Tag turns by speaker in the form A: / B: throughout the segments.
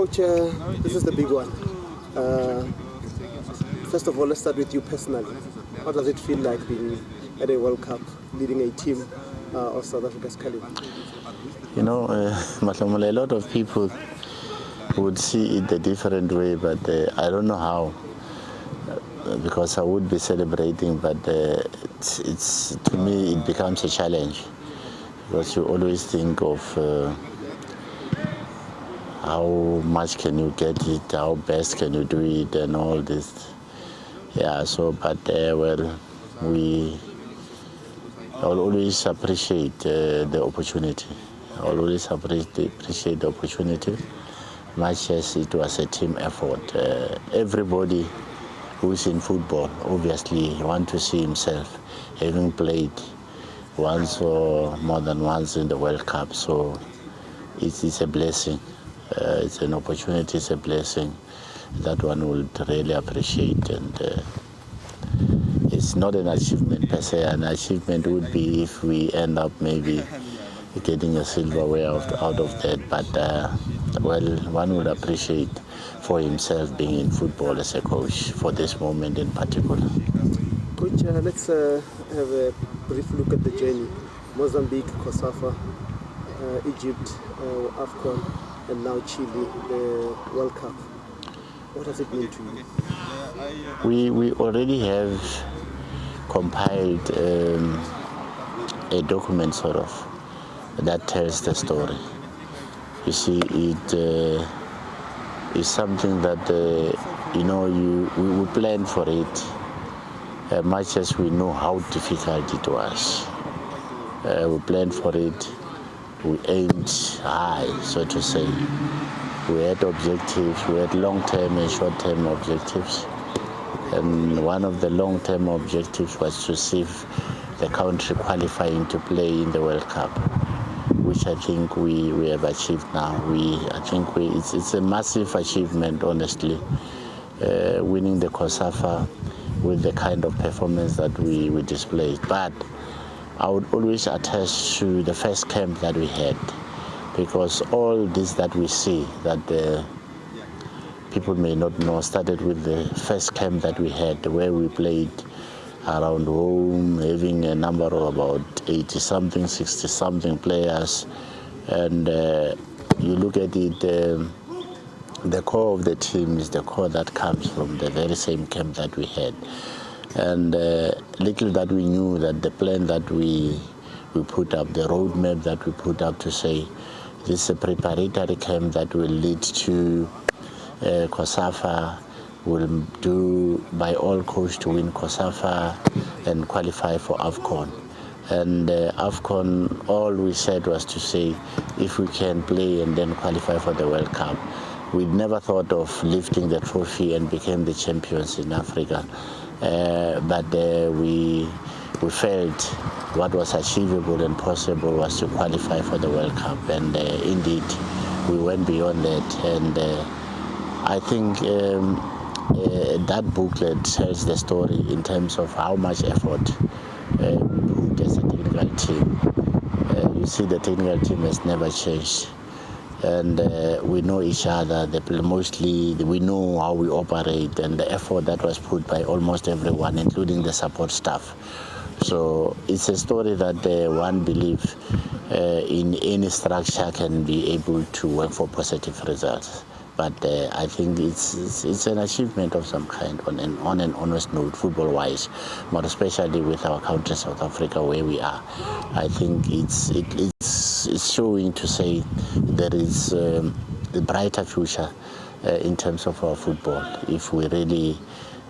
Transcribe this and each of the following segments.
A: Coach, this is the big one. First of all, let's start with you personally. How does it feel like being at a World Cup, leading a team of South Africa's caliber?
B: You know, Mahlomola, a lot of people would see it a different way, but I don't know how, because I would be celebrating, but it's to me it becomes a challenge, because you always think of how much can you get it, how best can you do it, and all this. Yeah, so, but well, I'll always appreciate the opportunity. I'll always appreciate the opportunity, much as it was a team effort. Everybody who's in football obviously want to see himself having played once or more than once in the World Cup. So it's a blessing. It's an opportunity, it's a blessing that one would really appreciate. And it's not an achievement per se. An achievement would be if we end up maybe getting a silverware out of that. But, well, one would appreciate for himself being in football as a coach for this moment in particular.
A: Coach, let's have a brief look at the journey. Mozambique, COSAFA, Egypt, AFCON, and now Chile, the World Cup. What does it mean to you?
B: We already have compiled a document sort of that tells the story. You see, it is something that we plan for it, much as we know how difficult it was. We planned for it. We aimed high, so to say. We had objectives. We had long-term and short-term objectives. And one of the long-term objectives was to see the country qualifying to play in the World Cup, which I think we have achieved now. It's a massive achievement, honestly, winning the COSAFA with the kind of performance that we displayed. But I would always attest to the first camp that we had, because all this that we see that the people may not know started with the first camp that we had, where we played around home, having a number of about 80-something, 60-something players. And you look at it, the core of the team is the core that comes from the very same camp that we had. And little that we knew that the plan that we put up, the roadmap that we put up to say, this is a preparatory camp that will lead to COSAFA, will do by all coach to win COSAFA and qualify for AFCON. And AFCON, all we said was to say, if we can play and then qualify for the World Cup. We'd never thought of lifting the trophy and became the champions in Africa. But we felt what was achievable and possible was to qualify for the World Cup. And indeed, we went beyond that. And I think that booklet tells the story in terms of how much effort we put as a technical team. You see, the technical team has never changed. And we know each other, mostly we know how we operate, and the effort that was put by almost everyone, including the support staff. So it's a story that one believes in any structure can be able to work for positive results. But I think it's an achievement of some kind on an honest note, football-wise, but especially with our country, South Africa, where we are. I think it's showing to say there is a brighter future in terms of our football if we really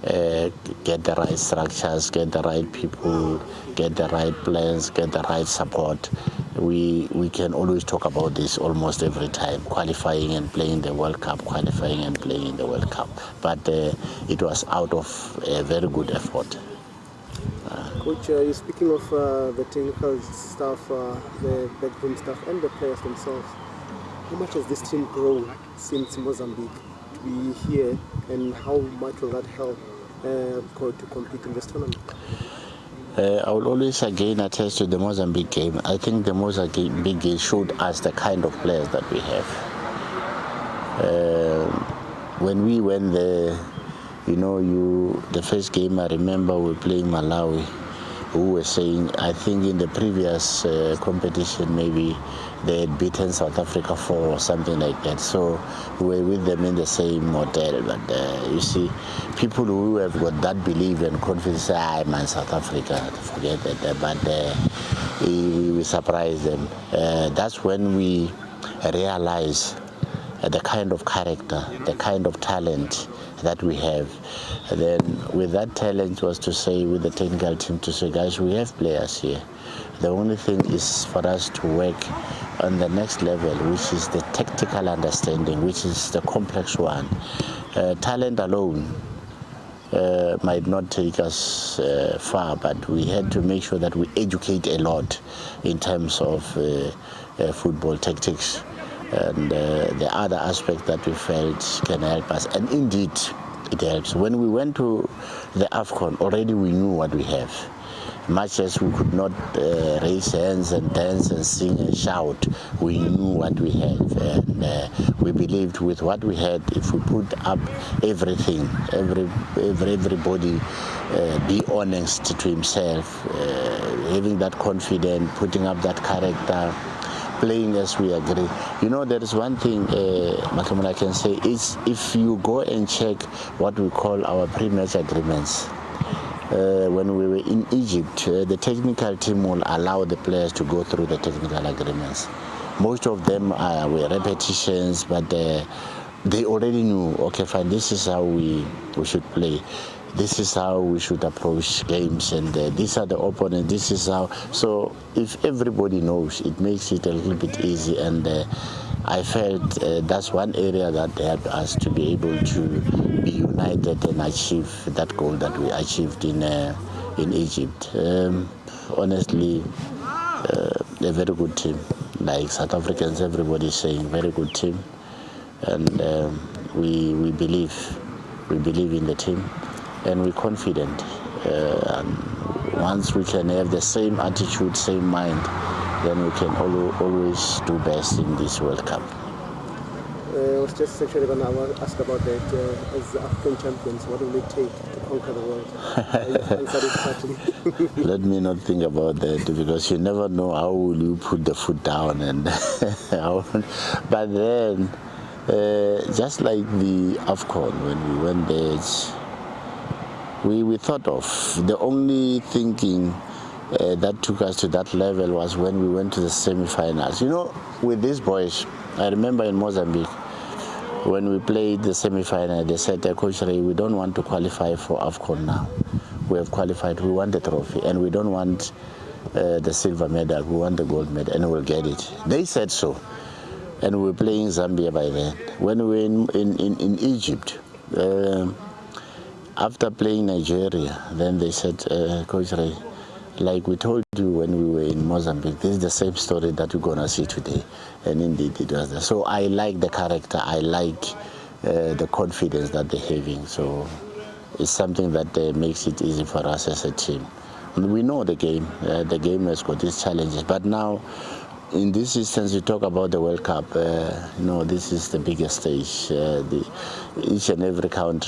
B: get the right structures, get the right people, get the right plans, get the right support. We can always talk about this almost every time, qualifying and playing the World Cup, qualifying and playing in the World Cup. But it was out of a very good effort.
A: Coach, you're speaking of the technical staff, the backroom staff, and the players themselves. How much has this team grown since Mozambique to be here, and how much will that help to compete in this tournament?
B: I will always again attest to the Mozambique game. I think the Mozambique game showed us the kind of players that we have. When we went there, the first game I remember we were playing Malawi, who were saying, I think in the previous competition maybe they had beaten South Africa 4 or something like that. So we were with them in the same hotel. But you see, people who have got that belief and confidence say, man, South Africa, forget that. But we surprised them. That's when we realized the kind of character, the kind of talent that we have. And then with that talent was to say with the technical team to say, guys, we have players here. The only thing is for us to work on the next level, which is the tactical understanding, which is the complex one. Talent alone might not take us far, but we had to make sure that we educate a lot in terms of football tactics and the other aspect that we felt can help us. And indeed, it helps. When we went to the AFCON, already we knew what we have. Much as we could not raise hands and dance and sing and shout, we knew what we had. And we believed with what we had, if we put up everything, everybody be honest to himself, having that confidence, putting up that character, playing as we agree. There is one thing, I can say, is if you go and check what we call our pre-match agreements. When we were in Egypt, the technical team will allow the players to go through the technical agreements. Most of them were repetitions, but they already knew, okay, fine, this is how we should play. This is how we should approach games, and these are the opponents, this is how. So if everybody knows, it makes it a little bit easy, and I felt that's one area that helped us to be able to be united and achieve that goal that we achieved in Egypt. Honestly, a very good team. Like South Africans, everybody is saying very good team, and we believe in the team, and we're confident. And once we can have the same attitude, same mind, then we can always do best in this World Cup.
A: I was just actually going to ask about that. As African champions, what will it take to conquer the world? You answered it partly.
B: Let me not think about that, because you never know how will you put the foot down. And but then, just like the AFCON, when we went there, we thought of the only thinking that took us to that level was when we went to the semi-finals. With these boys, I remember in Mozambique, when we played the semi-final, they said, Coach Ray, we don't want to qualify for AFCON now. We have qualified, we want the trophy, and we don't want the silver medal, we want the gold medal, and we'll get it. They said so, and we were playing Zambia by then. When we were in Egypt, after playing Nigeria, then they said, Coach Ray, like we told you when we were in Mozambique, this is the same story that we're going to see today. And indeed it was there. So I like the character, I like the confidence that they're having. So it's something that makes it easy for us as a team. And we know the game has got its challenges. But now, in this instance, you talk about the World Cup, this is the biggest stage. Each and every country